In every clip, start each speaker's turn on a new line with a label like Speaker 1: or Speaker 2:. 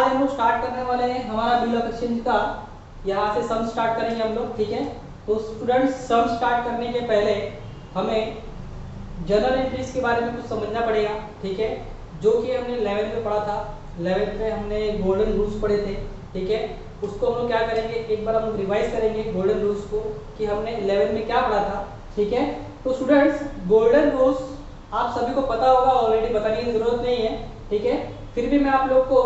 Speaker 1: आज हम लोग स्टार्ट करने वाले हैं हमारा बिल ऑफ एक्सचेंज का। यहाँ से सम स्टार्ट करेंगे हम लोग, ठीक है। तो स्टूडेंट्स, सम स्टार्ट करने के पहले हमें जर्नल एंट्रीज के बारे में कुछ समझना पड़ेगा, ठीक है, जो कि हमने 11th में पढ़ा था। 11th में हमने गोल्डन रूल्स पढ़े थे, ठीक है। उसको हम लोग क्या करेंगे, एक बार हम लोग रिवाइज करेंगे गोल्डन रूल्स को कि हमने 11th में क्या पढ़ा था, ठीक है। तो स्टूडेंट्स, गोल्डन रूल्स आप सभी को पता होगा ऑलरेडी, बताने की जरूरत नहीं है, ठीक है। फिर भी मैं आप लोग को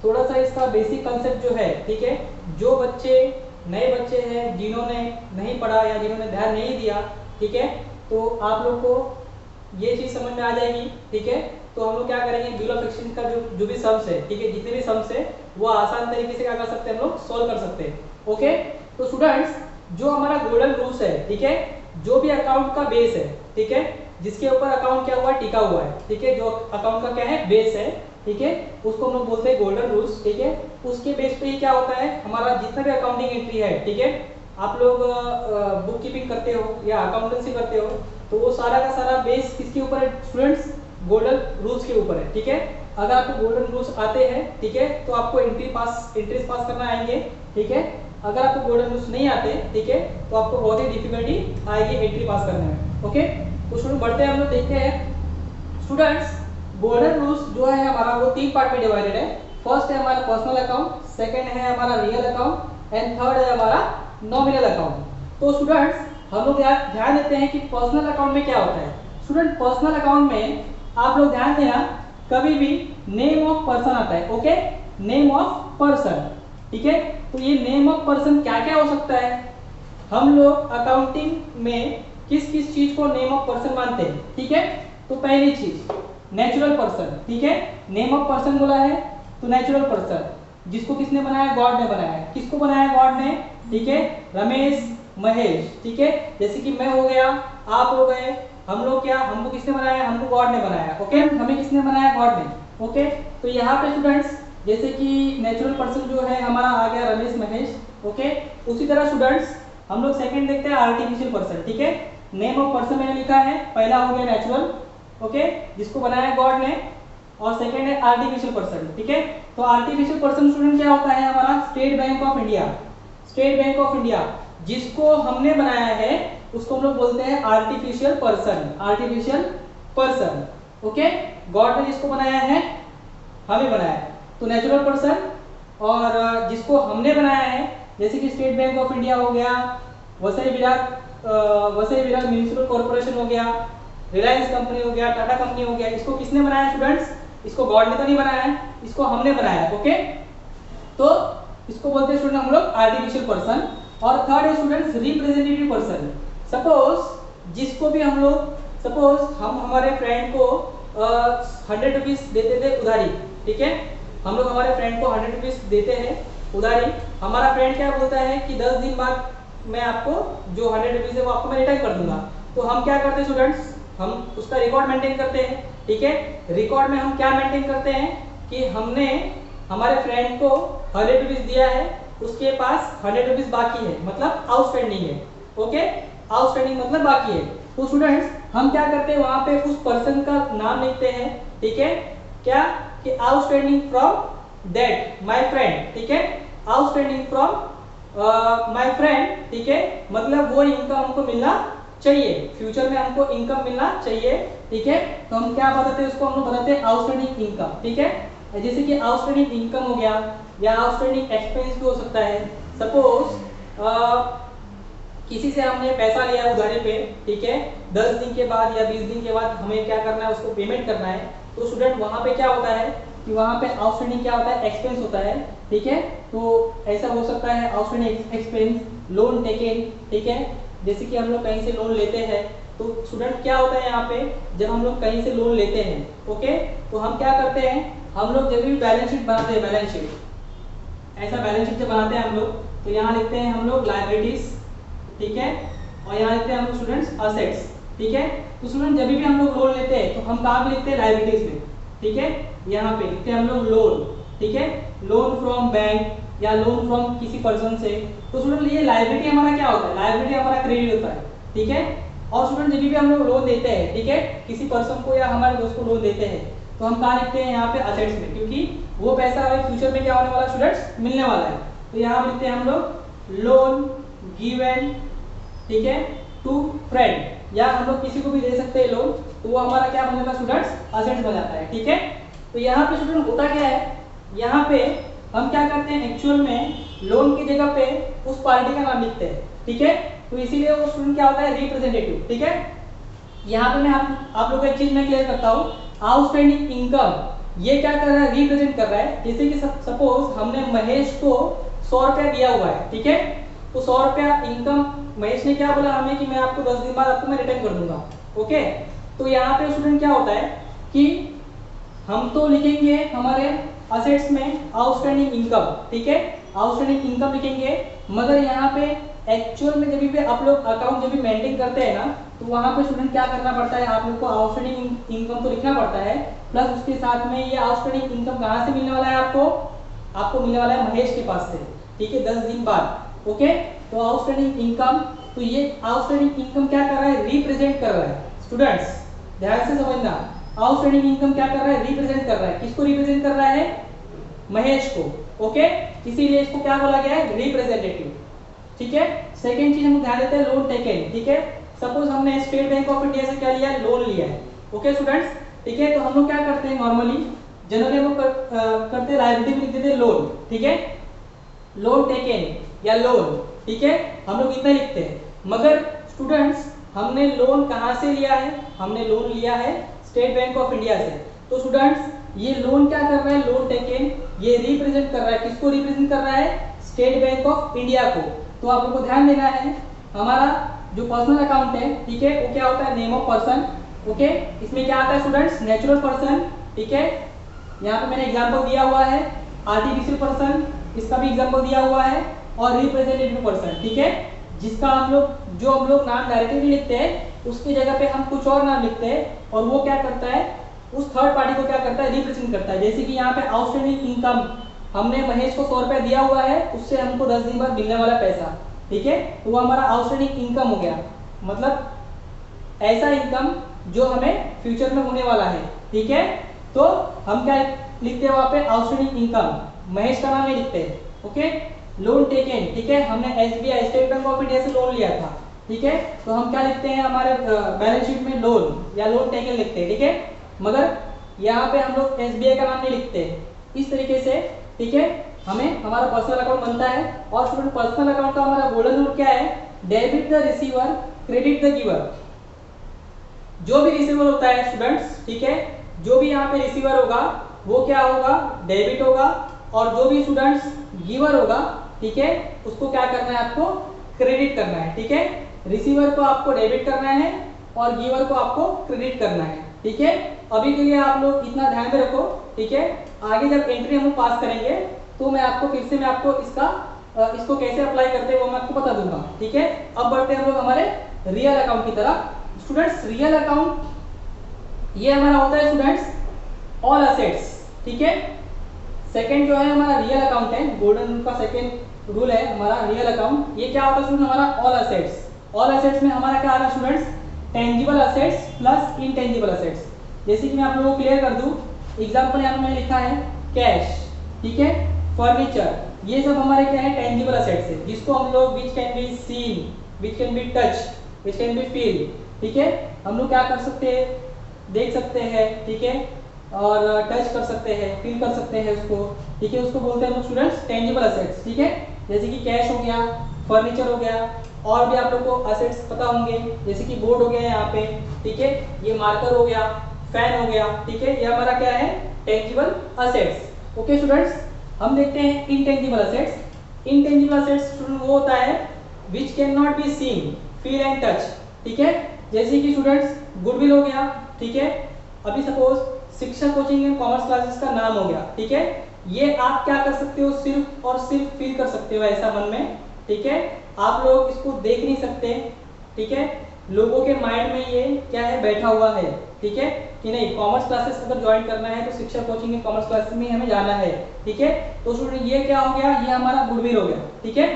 Speaker 1: थोड़ा सा इसका बेसिक कंसेप्ट जो है, ठीक है, जो बच्चे नए बच्चे हैं जिन्होंने नहीं पढ़ा या जिन्होंने ध्यान नहीं दिया, ठीक है, तो आप लोग को ये चीज समझ में आ जाएगी, ठीक है। तो हम लोग क्या करेंगे, बिल ऑफ एक्सचेंज का जो भी सम्स है, ठीक है, जितने भी सम्स है वो आसान तरीके से क्या कर सकते हैं, हम लोग सोल्व कर सकते हैं, ओके। तो स्टूडेंट्स, जो हमारा गोल्डन रूल्स है, ठीक है, जो भी अकाउंट का बेस है, ठीक है, जिसके ऊपर अकाउंट क्या हुआ है, टिका हुआ है, ठीक है, जो अकाउंट का क्या है, बेस है, ठीक है, उसको हम लोग बोलते हैं गोल्डन रूल्स, ठीक है। उसके बेस पे ही क्या होता है, हमारा जितना भी अकाउंटिंग एंट्री है, ठीक है, आप लोग बुक कीपिंग करते हो या अकाउंटेंसी करते हो, तो वो सारा का सारा बेस किसके ऊपर है स्टूडेंट्स, गोल्डन रूल्स के ऊपर है, ठीक है। अगर आपको गोल्डन रूल्स आते हैं, ठीक है, तो आपको एंट्रीज पास करना आएंगे, ठीक है। अगर आपको गोल्डन रूल्स नहीं आते, ठीक है, तो आपको बहुत ही डिफिकल्टी आएगी एंट्री पास करने में, ओके। तो स्टूडेंट बढ़ते हैं, हम लोग देखते हैं स्टूडेंट्स, गोल्डन रूल्स जो है हमारा वो 3 पार्ट में डिवाइडेड है। फर्स्ट है हमारा पर्सनल अकाउंट, सेकंड है हमारा रियल अकाउंट एंड थर्ड है हमारा नॉमिनल अकाउंट। तो स्टूडेंट्स, हम लोग ध्यान देते हैं कि पर्सनल अकाउंट में क्या होता है। स्टूडेंट, पर्सनल अकाउंट में आप लोग ध्यान देना, कभी भी नेम ऑफ पर्सन आता है, ओके, नेम ऑफ पर्सन, ठीक है। तो ये नेम ऑफ पर्सन क्या क्या हो सकता है, हम लोग अकाउंटिंग में किस किस चीज को नेम ऑफ पर्सन मानते हैं, ठीक है। तो पहली चीज नेचुरल पर्सन, ठीक है, नेम ऑफ पर्सन बोला है तो नेचुरल पर्सन, जिसको किसने बनाया, गॉड ने बनाया है। किसको बनाया, गॉड ने, ठीक है, रमेश, महेश, ठीक है, जैसे कि मैं हो गया, आप हो गए, हम लोग क्या, हमको किसने बनाया, हमको गॉड ने बनाया, ओके, हमें किसने बनाया, गॉड ने, ओके। तो यहाँ पे स्टूडेंट्स, जैसे कि नेचुरल पर्सन जो है हमारा आ गया रमेश, महेश, ओके। उसी तरह स्टूडेंट्स, हम लोग सेकंड देखते हैं आर्टिफिशियल पर्सन, ठीक है। नेम ऑफ पर्सन मैंने लिखा है, पहला हो गया नेचुरल, ओके, जिसको बनाया गॉड ने, और सेकंड है आर्टिफिशियल पर्सन, ठीक है। तो आर्टिफिशियल पर्सन स्टूडेंट क्या होता है, हमारा state bank of India, state bank of India जिसको हमने बनाया है उसको हम लोग बोलते हैं artificial person, artificial person, okay. God ने जिसको बनाया है, हमें बनाया है, तो नेचुरल पर्सन। और जिसको हमने बनाया है, जैसे कि स्टेट बैंक ऑफ इंडिया हो गया, वसई विराट म्युनिसिपल कॉर्पोरेशन हो गया, रिलायंस कंपनी हो गया, टाटा कंपनी हो गया, इसको किसने बनाया स्टूडेंट्स, इसको गॉड ने तो नहीं बनाया है, इसको हमने बनाया है, ओके। तो इसको बोलते हैं स्टूडेंट हम लोग आर्टिफिशियल पर्सन। और थर्ड है स्टूडेंट्स रिप्रेजेंटेटिव पर्सन। सपोज जिसको भी हम लोग, सपोज हम हमारे फ्रेंड को 100 रुपीज देते थे उधारी, ठीक है, हम लोग हमारे फ्रेंड को 100 रुपीज देते हैं उधारी। हमारा फ्रेंड क्या बोलता है कि 10 दिन बाद मैं आपको जो 100 रुपीज है वो आपको मैं रिटर्न कर दूंगा। तो हम क्या करते हैं स्टूडेंट्स, हम उसका रिकॉर्ड मेंटेन करते हैं, ठीक है। रिकॉर्ड में हम क्या मेंटेन करते हैं कि हमने हमारे फ्रेंड को 100 रुपीज दिया है, उसके पास 100 रुपीज बाकी है, मतलब आउटस्टैंडिंग है, ओके, आउटस्टैंडिंग मतलब बाकी है। तो स्टूडेंट्स, हम क्या करते हैं, वहां पे उस पर्सन का नाम लिखते हैं, ठीक है, क्या कि outstanding from that my friend, ठीक है, आउटस्टैंडिंग फ्रॉम माय फ्रेंड, ठीक है, मतलब वो इनकम हमको मिलना चाहिए, फ्यूचर में हमको इनकम मिलना चाहिए, ठीक है। तो हम क्या बताते हैं, उसको हम लोग बताते हैं आउटस्टैंडिंग इनकम, ठीक है। जैसे कि आउटस्टैंडिंग इनकम हो गया या आउटस्टैंडिंग एक्सपेंस भी हो सकता है। सपोज किसी से हमने पैसा लिया उधारी पे, ठीक है, 10 दिन के बाद या 20 दिन के बाद हमें क्या करना है, उसको पेमेंट करना है। तो स्टूडेंट वहां पे क्या होता है कि वहां पे आउटस्टैंडिंग क्या होता है, एक्सपेंस होता है, ठीक है। तो ऐसा हो सकता है आउटस्टैंडिंग एक्सपेंस, लोन टेकन, ठीक है, जैसे कि हम लोग कहीं से लोन लेते हैं। तो स्टूडेंट क्या होता है यहाँ पे, जब हम लोग कहीं से लोन लेते हैं, ओके, तो हम क्या करते हैं, हम लोग जब भी बैलेंस शीट बनाते हैं, बैलेंस शीट, ऐसा बैलेंस शीट जब बनाते हैं हम लोग, तो यहाँ लिखते हैं हम लोग लायबिलिटीज, ठीक है, और यहाँ लिखते हैं हम लोग स्टूडेंट्स असेट्स, ठीक है। तो स्टूडेंट जब भी हम लोग लोन लेते हैं तो हम कहाँ पे लिखते हैं, लायबिलिटीज में, ठीक है, यहाँ पे लिखते हैं हम लोग लोन, ठीक है, लोन फ्रॉम बैंक या लोन फ्रॉम किसी पर्सन से। तो स्टूडेंट ये लायबिलिटी हमारा क्या होता है, लायबिलिटी हमारा क्रेडिट होता है, ठीक है। और स्टूडेंट जब भी हम लोग लोन देते हैं, ठीक है, किसी पर्सन को या हमारे दोस्त को लोन देते हैं, तो हम कहाँ लिखते हैं यहाँ पे असेट्स में, क्योंकि वो पैसा हमें फ्यूचर में क्या होने वाला स्टूडेंट्स मिलने वाला है। तो यहाँ पे लिखते हैं हम लोग लोन गिवन, ठीक है, टू फ्रेंड, या हम लोग किसी को भी दे सकते हैं लोन, तो वो हमारा क्या बन जाता है स्टूडेंट्स असेट्स बन जाता है। ठीक है, तो यहाँ पे स्टूडेंट होता क्या है, यहाँ पे हम क्या करते हैं एक्चुअल में लोन की जगह पे उस पार्टी का नाम लिखते हैं। ठीक है, तो इसीलिए वो स्टूडेंट क्या होता है रिप्रेजेंटेटिव। ठीक है, यहाँ पे मैं आप लोगों को एक चीज मैं क्लियर करता हूँ, आउटस्टैंडिंग इनकम ये क्या कर रहा है रिप्रेजेंट कर रहा है। जैसे कि सपोज हमने महेश को 100 रुपया दिया हुआ है, ठीक है, तो 100 रुपया इनकम महेश ने क्या बोला हमें कि मैं आपको 10 दिन बाद आपको मैं रिटर्न कर दूंगा। ओके, तो यहाँ पे स्टूडेंट क्या होता है कि हम तो लिखेंगे हमारे असेट्स में आउटस्टैंडिंग इनकम, ठीक है, आउटस्टैंडिंग इनकम लिखेंगे, मगर यहाँ पे एक्चुअल में जब भी आप लोग अकाउंट जब भी मेंटेन करते हैं ना, तो वहाँ पे स्टूडेंट क्या करना पड़ता है, आप लोग को आउटस्टैंडिंग इनकम तो लिखना पड़ता है, प्लस उसके साथ में ये आउटस्टैंडिंग इनकम कहाँ से मिलने वाला है आपको मिलने वाला है महेश के पास से, ठीक है, 10 दिन बाद। ओके, तो आउटस्टैंडिंग इनकम, तो ये आउटस्टैंडिंग इनकम क्या कर रहा है रिप्रेजेंट कर रहा है स्टूडेंट्स, ध्यान से समझना, आउटस्टैंडिंग इनकम क्या कर रहा है रिप्रेजेंट कर रहा है, किसको रिप्रेजेंट कर रहा है महेश को। ओके, इसीलिए इसको क्या बोला गया है रिप्रेजेंटेटिव। ठीक है, सेकंड चीज हम ध्यान देते हैं लोन टेकन। ठीक है, सपोज हमने स्टेट बैंक ऑफ इंडिया से क्या लिया है लोन लिया है। ओके स्टूडेंट्स, ठीक है, तो हम लोग क्या करते हैं नॉर्मली जनरली हम लोग करते हैं लायबिलिटी में लिख देते हैं लोन। ठीक है, लोन टेकन या लोन, ठीक है, हम लोग इतना लिखते हैं, मगर स्टूडेंट्स हमने लोन कहाँ से लिया है, हमने लोन लिया है स्टेट बैंक ऑफ इंडिया से। तो स्टूडेंट्स ये लोन क्या कर रहा है लोन टेकन, ये रिप्रेजेंट कर रहा है, किसको रिप्रेजेंट कर रहा है स्टेट बैंक ऑफ इंडिया को। तो आप लोगों को ध्यान देना है हमारा जो पर्सनल अकाउंट है, ठीक है, वो क्या होता है नेम ऑफ पर्सन। ओके, इसमें क्या आता है स्टूडेंट्स नेचुरल पर्सन। ठीक है, यहाँ पे मैंने एग्जांपल दिया हुआ है आर्टिफिशियल पर्सन, इसका भी एग्जांपल दिया हुआ है, और रिप्रेजेंटेटिव पर्सन। ठीक है, जिसका हम लोग नाम डायरेक्टली लिखते हैं उसकी जगह पे हम कुछ और नाम लिखते हैं, और वो क्या करता है उस थर्ड पार्टी को क्या करता है रिप्रेजेंट करता है। जैसे कि यहाँ पे आउटस्टैंडिंग इनकम हमने महेश को 100 रुपया दिया हुआ है, उससे हमको 10 दिन बाद मिलने वाला पैसा, ठीक है, तो वो हमारा आउटस्टैंडिंग इनकम हो गया, मतलब ऐसा इनकम जो हमें फ्यूचर में होने वाला है। ठीक है, तो हम क्या लिखते हैं वहां पे आउटस्टैंडिंग इनकम, महेश का नाम नहीं लिखते हैं। ओके, लोन टेकन, ठीक है, हमने SBI state bank of India से लोन लिया था, ठीक है, तो हम क्या लिखते हैं हमारे बैलेंस शीट में लोन या लोन टेकन लिखते हैं। ठीक है, मगर यहाँ पे हम लोग एसबीआई का नाम नहीं लिखते इस तरीके से। ठीक है, हमें हमारा पर्सनल अकाउंट बनता है, और स्टूडेंट पर्सनल अकाउंट का हमारा गोल्डन रूल क्या है debit the receiver credit the giver. जो भी रिसीवर होता है स्टूडेंट्स, ठीक है, जो भी यहाँ पे रिसीवर होगा वो क्या होगा डेबिट होगा, और जो भी स्टूडेंट्स गिवर होगा, ठीक है, उसको क्या करना है आपको क्रेडिट करना है। ठीक है, रिसीवर को आपको डेबिट करना है और गिवर को आपको क्रेडिट करना है। ठीक है, अभी के लिए आप लोग इतना ध्यान में रखो। ठीक है, आगे जब एंट्री हम पास करेंगे तो मैं आपको फिर से मैं आपको इसको कैसे अप्लाई करते हैं वो मैं आपको बता दूंगा। ठीक है, अब बढ़ते हैं हम लोग हमारे रियल अकाउंट की तरफ। स्टूडेंट्स रियल अकाउंट ये हमारा होता है स्टूडेंट्स ऑल असेट्स। ठीक है, सेकंड जो है हमारा रियल अकाउंट है, गोल्डन रूल का सेकंड रूल है हमारा रियल अकाउंट। ये क्या होता है स्टूडेंट हमारा ऑल असेट्स। ऑल असेट्स में हमारा क्या आ रहा है students tangible assets plus intangible assets. जैसे कि मैं आप लोगों को क्लियर कर दूं, एग्जांपल यहाँ पे मैंने लिखा है कैश, ठीक है, फर्नीचर, ये सब हमारे क्या है टेंजिबल असेट्स है, जिसको हम लोग which can be seen, which can be touch, which can be feel. ठीक है, हम लोग क्या कर सकते हैं देख सकते हैं, ठीक है, और टच कर सकते हैं, फील कर सकते हैं उसको। ठीक है, उसको बोलते हैं हम स्टूडेंट्स टेंजिबल असेट्स। ठीक है, जैसे कि कैश हो गया, फर्नीचर हो गया, और भी आप लोग को असेट्स पता होंगे जैसे कि बोर्ड हो गया यहाँ पे, ठीक है, ये मार्कर हो गया, फैन हो गया। ठीक है, ये हमारा क्या है टेंजिबल असेट्स। ओके स्टूडेंट्स, हम देखते हैं intangible assets. Intangible assets student वो होता है which can not be seen feel and touch. ठीक है, जैसे कि स्टूडेंट्स गुडविल हो गया। ठीक है, अभी सपोज शिक्षा कोचिंग एंड कॉमर्स क्लासेस का नाम हो गया। ठीक है, ये आप क्या कर सकते हो सिर्फ और सिर्फ फील कर सकते हो ऐसा मन में। ठीक है, आप लोग इसको देख नहीं सकते। ठीक है, लोगों के माइंड में ये क्या है बैठा हुआ है। ठीक है, कि नहीं कॉमर्स क्लासेस अगर ज्वाइन करना है तो शिक्षा कोचिंग एंड कॉमर्स क्लासेस में हमें जाना है। ठीक है, तो स्टूडेंट ये क्या हो गया ये हमारा गुडविल हो गया। ठीक है,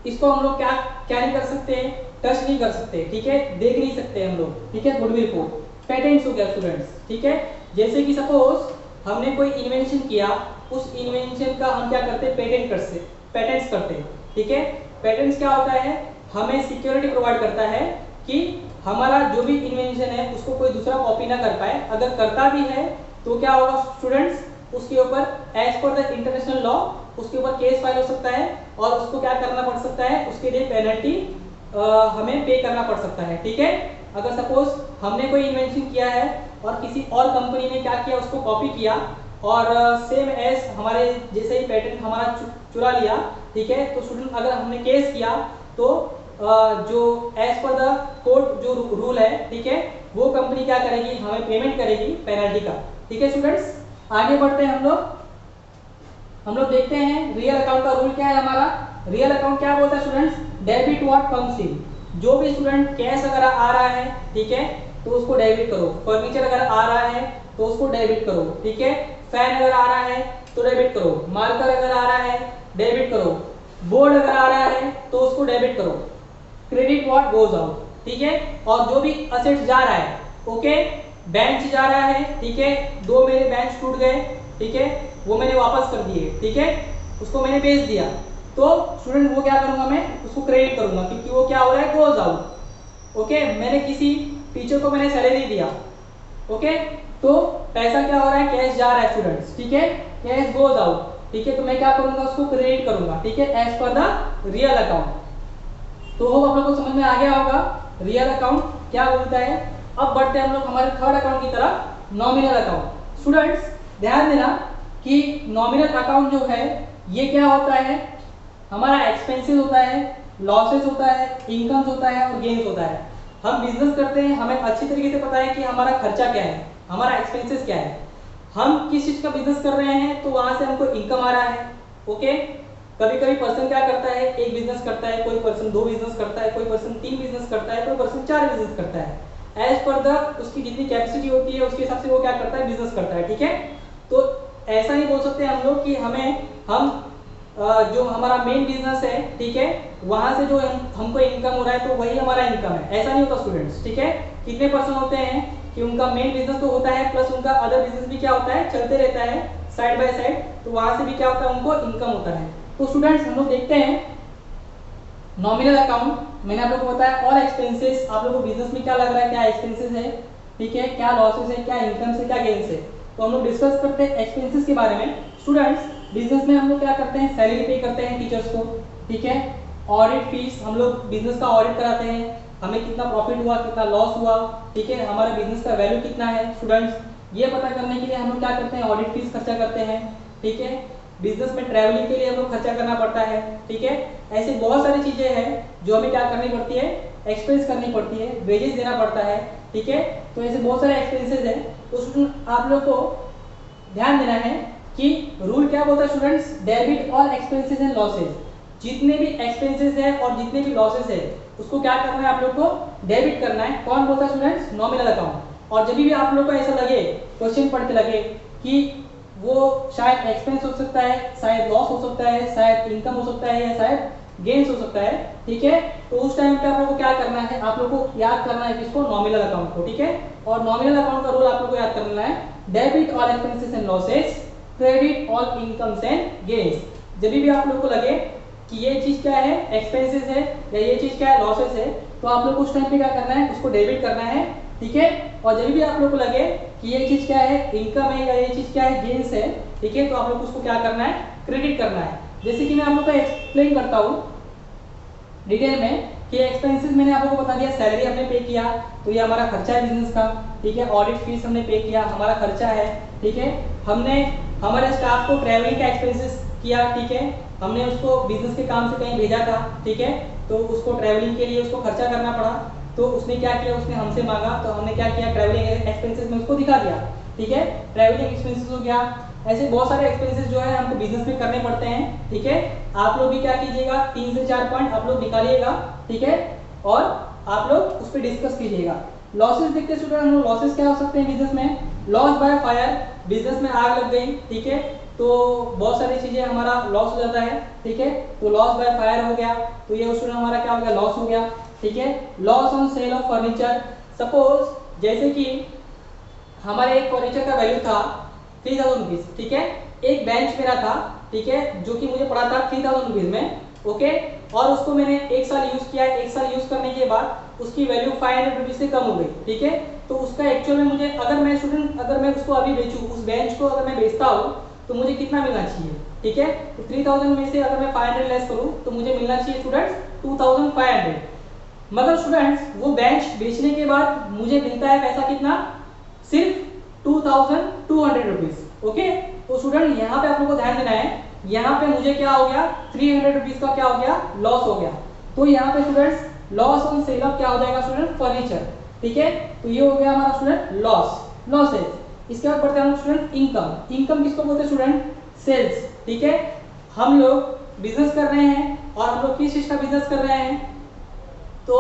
Speaker 1: इसको हम लोग क्या क्या नहीं कर सकते टच नहीं कर सकते। ठीक है, देख नहीं सकते हम लोग। ठीक है, गुडविल को। पेटेंट्स हो गया स्टूडेंट्स, ठीक है। जैसे कि सपोज हमने कोई इन्वेंशन किया, उस इन्वेंशन का हम क्या करते हैं, पेटेंट्स करते हैं, ठीक है। पेटेंट्स क्या होता है, हमें सिक्योरिटी प्रोवाइड करता है कि हमारा जो भी इन्वेंशन है उसको कोई दूसरा कॉपी ना कर पाए। अगर करता भी है तो क्या होगा स्टूडेंट्स, उसके ऊपर as per the international law उसके ऊपर केस फाइल हो सकता है और उसको क्या करना पड़ सकता है, उसके लिए पेनल्टी हमें पे करना पड़ सकता है, ठीक है। अगर सपोज हमने कोई इन्वेंशन किया है और किसी और कंपनी ने क्या किया, उसको कॉपी किया और सेम एज हमारे जैसे ही पेटेंट हमारा चुरा लिया, ठीक है। तो स्टूडेंट अगर हमने केस किया तो जो एज पर द कोर्ट जो रूल है, ठीक है, वो कंपनी क्या करेगी, हमें पेमेंट करेगी पेनल्टी का, ठीक है स्टूडेंट्स। आगे बढ़ते हैं हम लोग देखते हैं रियल अकाउंट का रूल क्या है हमारा। रियल अकाउंट क्या बोलता है students, debit what comes in, जो भी स्टूडेंट कैश अगर आ रहा है, ठीक है, तो उसको डेबिट करो। फर्नीचर अगर आ रहा है तो उसको डेबिट करो, ठीक है। फैन अगर आ रहा है तो डेबिट करो, मार्कर अगर आ रहा है डेबिट करो, बोर्ड अगर आ रहा है तो उसको डेबिट करो। क्रेडिट व्हाट गोज आउट, ठीक है। और जो भी असेट्स जा रहा है, ओके, बेंच जा रहा है, ठीक है, 2 मेरे बेंच टूट गए, ठीक है, वो मैंने वापस कर दिए, ठीक है, उसको मैंने बेच दिया, तो स्टूडेंट वो क्या करूंगा, मैं उसको क्रेडिट करूंगा क्योंकि वो क्या हो रहा है, गोज आउट, ओके। मैंने किसी टीचर को मैंने सैलरी दिया, ओके, तो पैसा क्या हो रहा है, कैश जा रहा है स्टूडेंट्स, ठीक है, कैश गोज आउट, ठीक है, तो मैं क्या करूंगा, उसको क्रेडिट करूंगा, ठीक है, as per the real account. तो होप आप लोग को समझ में आ गया होगा रियल अकाउंट क्या बोलता है। अब बढ़ते हैं हम लोग हमारे थर्ड अकाउंट की तरफ, नॉमिनल अकाउंट। स्टूडेंट्स ध्यान देना कि नॉमिनल अकाउंट जो है ये क्या होता है, हमारा एक्सपेंसेस होता है, लॉसेस होता है, इनकम्स होता है और गेन्स होता है। हम बिजनेस करते हैं, हमें अच्छी तरीके से पता है कि हमारा खर्चा क्या है, हमारा एक्सपेंसेस क्या है। हम किस चीज का बिजनेस कर रहे हैं तो वहां से हमको इनकम आ रहा है, ओके। कभी कभी पर्सन क्या करता है, एक बिजनेस करता है, कोई पर्सन 2 बिजनेस करता है, कोई पर्सन 3 बिजनेस करता है, कोई पर्सन 4 बिजनेस करता है। एज पर द उसकी जितनी कैपेसिटी होती है उसके हिसाब से वो क्या करता है, बिजनेस करता है, ठीक है। तो ऐसा नहीं बोल सकते हम लोग कि हम जो हमारा मेन बिजनेस है, ठीक है, वहां से जो हमको इनकम हो रहा है तो वही हमारा इनकम है, ऐसा नहीं होता स्टूडेंट्स, ठीक है। कितने पर्सन होते हैं कि उनका मेन बिजनेस तो होता है प्लस उनका अदर बिजनेस भी क्या होता है, चलते रहता है साइड बाय साइड, तो वहां से भी क्या होता है, उनको इनकम होता है। तो स्टूडेंट्स हम लोग देखते हैं नॉमिनल अकाउंट। मैंने आप लोगों को बताया और एक्सपेंसेस, आप लोगों को बिजनेस में क्या लग रहा है, क्या एक्सपेंसेस है, ठीक है, क्या लॉसेस है, क्या इनकम है, क्या गेन्स है। तो हम लोग डिस्कस करते हैं एक्सपेंसेस के बारे में। स्टूडेंट्स बिजनेस में हम लोग क्या करते हैं, सैलरी पे करते हैं टीचर्स को, ठीक है। ऑडिट फीस, हम लोग बिजनेस का ऑडिट कराते हैं, हमें कितना प्रॉफिट हुआ, कितना लॉस हुआ, ठीक है, हमारे बिजनेस का वैल्यू कितना है। स्टूडेंट्स ये पता करने के लिए हम लोग क्या करते हैं, ऑडिट फीस खर्चा करते हैं, ठीक है। बिजनेस में ट्रैवलिंग के लिए हम लोग खर्चा करना पड़ता है, ठीक है। ऐसे बहुत सारी चीजें हैं जो हमें क्या करनी पड़ती है, एक्सपेंस करनी पड़ती है, वेजेस देना पड़ता है, ठीक है। तो ऐसे बहुत सारे एक्सपेंसेस हैं। तो आप लोग को ध्यान देना है कि रूल क्या बोलता है students, debit all expenses and losses. जितने भी एक्सपेंसेस है और जितने भी लॉसेस है उसको क्या करना है, आप लोग को डेबिट करना है। कौन बोलता है स्टूडेंट्स, नॉमिनल अकाउंट। और जब भी आप लोग को ऐसा लगे, क्वेश्चन पढ़ के लगे कि वो शायद एक्सपेंस हो सकता है, शायद लॉस हो सकता है, शायद इनकम हो सकता है या शायद गेन्स हो सकता है, ठीक है, तो उस टाइम पे आप लोग को क्या करना है, आप लोग को याद करना है किसको, नॉमिनल अकाउंट को, ठीक है। और नॉमिनल अकाउंट का रूल आप लोग को याद करना है, debit all expenses and losses, credit all incomes and gains. जब भी आप लोग को लगे कि ये चीज क्या है, एक्सपेंसेस है, या ये चीज क्या है, लॉसेस है, तो आप लोग को उस टाइम पे क्या करना है, उसको डेबिट करना है, ठीक है। और जब भी आप लोग को लगे कि ये चीज क्या है, इनकम है, या ये चीज क्या है, गेन्स है, ठीक है, तो आप लोग उसको क्या करना है, क्रेडिट करना है। जैसे कि मैं आप लोग को एक्सप्लेन करता हूँ डिटेल में कि एक्सपेंसेस मैंने आप लोगों को बता दिया, सैलरी हमने पे किया तो ये हमारा खर्चा है बिजनेस का, ठीक है। ऑडिट फीस हमने पे किया, हमारा खर्चा है, ठीक है। हमने हमारे स्टाफ को ट्रैवलिंग का एक्सपेंसेस किया, ठीक है, हमने उसको बिजनेस के काम से कहीं भेजा था, ठीक है, तो उसको ट्रैवलिंग के लिए उसको खर्चा करना पड़ा, तो उसने क्या किया, उसने हमसे मांगा, तो हमने क्या किया, ट्रैवलिंग एक्सपेंसेस में उसको दिखा दिया, ठीक है, ट्रैवलिंग एक्सपेंसेस हो गया। ऐसे बहुत सारे एक्सपेंसेस जो है हमको बिजनेस में करने पड़ते हैं, ठीक है। आप लोग भी क्या कीजिएगा, 3 से 4 पॉइंट आप लोग निकालिएगा, ठीक है, और आप लोग उस पर डिस्कस कीजिएगा। लॉसेस देखते हैं स्टूडेंट, हम लोग लॉसेस क्या हो सकते हैं बिजनेस में, लॉस बाय फायर, बिजनेस में आग लग गई, ठीक है, तो बहुत सारी चीजें हमारा लॉस हो जाता है, ठीक है, तो लॉस बाय फायर हो गया, तो ये स्टूडेंट हमारा क्या हो गया, लॉस हो गया, ठीक है। Loss on sale of furniture, suppose जैसे कि हमारे एक फर्नीचर का वैल्यू था 3000 रुपीज, ठीक है। एक बेंच मेरा था, ठीक है, जो कि मुझे पड़ा था 3000 रुपीज में, ओके। और उसको मैंने एक साल यूज किया, एक साल यूज करने के बाद उसकी वैल्यू 500 रुपीज से कम हो गई, ठीक है। तो उसका एक्चुअल में मुझे, अगर मैं स्टूडेंट, अगर मैं उसको अभी बेचूं, उस बेंच को अगर मैं बेचता हूँ तो मुझे कितना मिलना चाहिए, ठीक है। तो 3000 में से अगर मैं 500 लेस करूँ तो मुझे मिलना चाहिए स्टूडेंट्स 2500। मगर स्टूडेंट्स वो बेंच बेचने के बाद मुझे मिलता है पैसा कितना, सिर्फ 2200 रुपीज, ओके। तो स्टूडेंट यहाँ पे आप लोगों को ध्यान देना है, यहाँ पे मुझे क्या हो गया, 300 रुपीज का क्या हो गया, लॉस हो गया। तो यहाँ पे students loss on sale of क्या हो जाएगा स्टूडेंट, फर्नीचर, ठीक है। तो ये हो गया हमारा स्टूडेंट लॉस, लॉसेस। इसके बाद बढ़ते हैं हम स्टूडेंट इनकम। इनकम किसको बोलते हैं स्टूडेंट, सेल्स, ठीक है। हम लोग बिजनेस कर रहे हैं और हम लोग किस चीज का बिजनेस कर रहे हैं, तो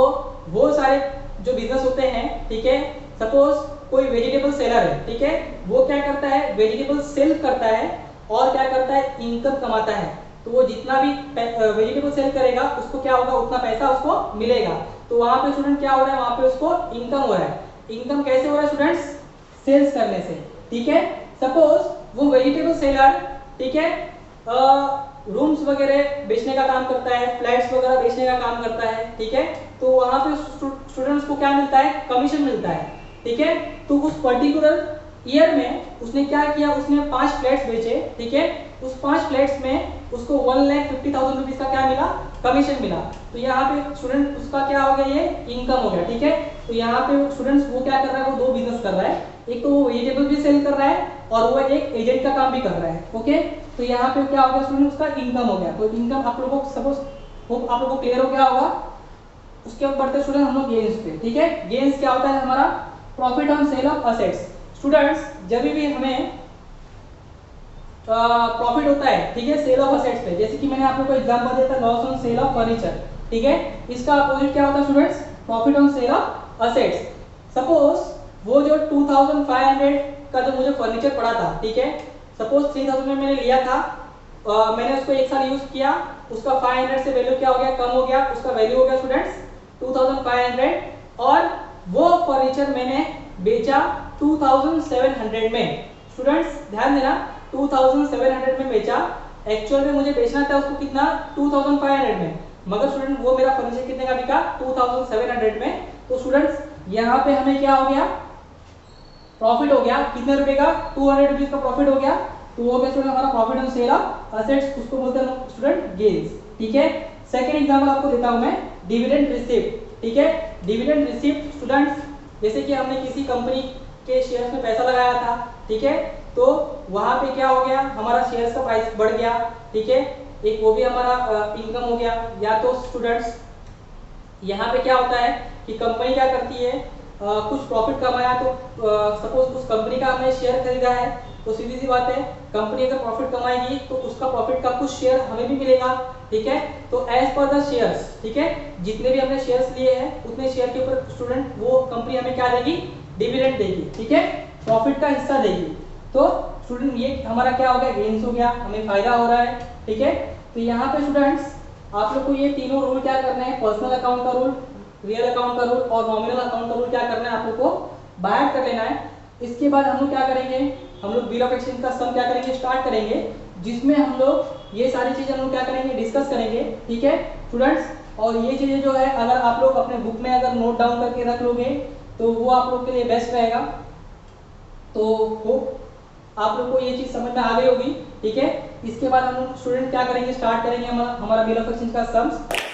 Speaker 1: वो सारे जो बिजनेस होते हैं, ठीक है। सपोज कोई वेजिटेबल सेलर है, ठीक है, वो क्या करता है, वेजिटेबल सेल करता है और क्या करता है, इनकम कमाता है। तो वो जितना भी वेजिटेबल सेल करेगा उसको क्या होगा, उतना पैसा उसको मिलेगा। तो वहां पे स्टूडेंट क्या हो रहा है, वहां पे उसको इनकम हो रहा है। इनकम कैसे हो रहा है स्टूडेंट्स, सेल्स करने से, ठीक है। सपोज वो वेजिटेबल सेलर, ठीक है, रूम्स वगैरह बेचने का काम करता है, फ्लैट्स वगैरह बेचने का काम करता है, ठीक है। तो वहां पे स्टूडेंट्स को क्या मिलता है, कमीशन मिलता है, ठीक है। तो उस पर्टिकुलर ईयर में उसने क्या किया, उसने 5 फ्लैट्स बेचे, ठीक है। उस 5 फ्लैट्स में उसको 1,50,000 रुपीज का क्या मिला, कमीशन मिला। तो यहाँ पे स्टूडेंट उसका क्या हो गया, ये इनकम हो गया, ठीक है। तो यहाँ पे स्टूडेंट्स वो क्या कर रहा है, वो 2 बिजनेस कर रहा है। एक तो वो वेजिटेबल भी सेल कर रहा है और वो एक एजेंट का काम भी कर रहा है, ओके। तो यहाँ पे क्या हो गया स्टूडेंट, उसका इनकम हो गया। तो इनकम आप लोगों को सपोज होप आप लोगों को क्लियर हो गया होगा। उसके बाद बढ़ते स्टूडेंट हम लोग गेन्स पे, ठीक है। गेन्स क्या होता है हमारा, profit on sale of assets. Students जब भी हमें प्रॉफिट होता है, ठीक है, सेल ऑफ असेट्स पे, जैसे कि मैंने आप लोगों को एग्जांपल दिया था loss on sale of furniture, ठीक है। इसका अपोजिट क्या होता है students, profit on sale of assets. Suppose वो जो 2500 का जो मुझे फर्नीचर पड़ा था, ठीक है, सपोज 3000 में मैंने लिया था, मैंने उसको एक साल यूज किया, उसका 500 से वैल्यू क्या हो गया, कम हो गया, उसका वैल्यू हो गया स्टूडेंट्स 2500। और वो फर्नीचर मैंने बेचा 2700 में। स्टूडेंट्स ध्यान देना, 2700 में बेचा, एक्चुअल में मुझे बेचना था उसको कितना, 2500 में, मगर स्टूडेंट वो मेरा फर्नीचर कितने का बिका, 2700 में। तो स्टूडेंट्स यहाँ पे हमें क्या हो गया, प्रॉफिट हो गया, कितने रुपए का, 200 रुपीज का प्रॉफिट हो गया। तो वो क्या स्टूडेंट हमारा profit on sale of assets, उसको बोलते हैं स्टूडेंट गेन्स, ठीक है। सेकंड एग्जांपल आपको देता हूं मैं, डिविडेंड रिसीप्ट, ठीक है। डिविडेंड रिसीप्ट स्टूडेंट्स, जैसे कि हमने किसी कंपनी के शेयर्स में पैसा लगाया था, ठीक है, तो वहां पे क्या हो गया, हमारा शेयर्स का प्राइस बढ़ गया, ठीक है, एक वो भी हमारा इनकम हो गया। या तो स्टूडेंट्स यहाँ पे क्या होता है कि कंपनी क्या करती है, कुछ प्रॉफिट कमाया, तो सपोज उस कंपनी का हमने शेयर खरीदा है, तो सीधी सी बात है, कंपनी अगर प्रॉफिट कमाएगी तो उसका प्रॉफिट का कुछ शेयर हमें भी मिलेगा, ठीक है। तो एज पर द शेयर्स, ठीक है, जितने भी हमने शेयर्स लिए हैं उतने शेयर के ऊपर स्टूडेंट वो कंपनी हमें क्या देगी, डिविडेंड देगी, ठीक है, प्रॉफिट का हिस्सा देगी। तो स्टूडेंट ये हमारा क्या हो गया, गेन्स हो गया, हमें फायदा हो रहा है, ठीक है। तो यहाँ पे स्टूडेंट्स आप लोग को ये तीनों रूल क्या करना है, पर्सनल अकाउंट का रूल, रियल अकाउंट का रूल और नॉमिनल अकाउंट का रूल क्या करना है, आप लोग को बाहर कर लेना है। इसके बाद हम लोग क्या करेंगे, हम लोग बिल ऑफ एक्सचेंज का सम क्या करेंगे, स्टार्ट करेंगे, जिसमें हम लोग ये सारी चीजें हम लोग क्या करेंगे, डिस्कस करेंगे, ठीक है स्टूडेंट्स। और ये चीजें जो है अगर आप लोग अपने बुक में अगर नोट डाउन करके रख लोगे तो वो आप लोग के लिए बेस्ट रहेगा। तो होप आप लोग को ये चीज समझ में आ गई होगी, ठीक है। इसके बाद हम लोग स्टूडेंट क्या करेंगे, स्टार्ट करेंगे हमारा बिल ऑफ एक्सचेंज का सम्स।